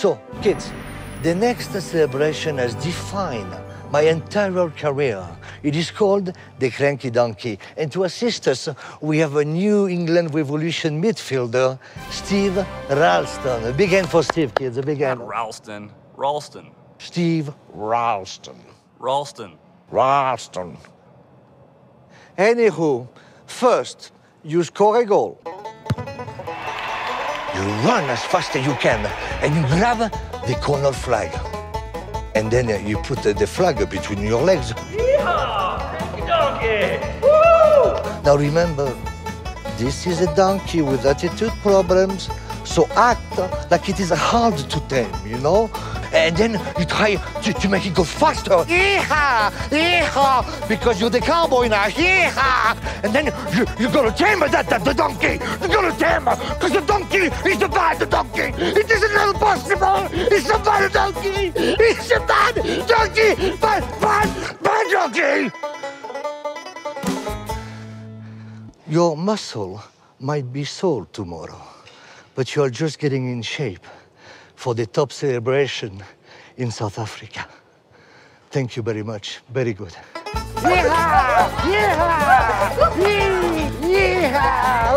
So, kids, the next celebration has defined my entire career. It is called the Cranky Donkey. And to assist us, we have a New England Revolution midfielder, Steve Ralston. A big hand for Steve, kids, a big hand. Not Ralston. Ralston. Steve Ralston. Ralston. Ralston. Anywho, first, you score a goal. You run as fast as you can, and you grab the corner flag. And then you put the flag between your legs. Yeehaw! Cranky donkey! Woo! Now remember, this is a donkey with attitude problems, so act like it is hard to tame, you know? And then you try to make it go faster. Yeehaw! Yeehaw! Because you're the cowboy now. Yeehaw! And then you're gonna tame the donkey. You're gonna tame because the donkey is a bad donkey. It is not possible. It's a bad donkey. It's a bad donkey. Bad donkey. Your muscle might be sore tomorrow, but you're just getting in shape for the top celebration in South Africa. Thank you very much. Very good. Yeehaw! Yeehaw! Yeehaw!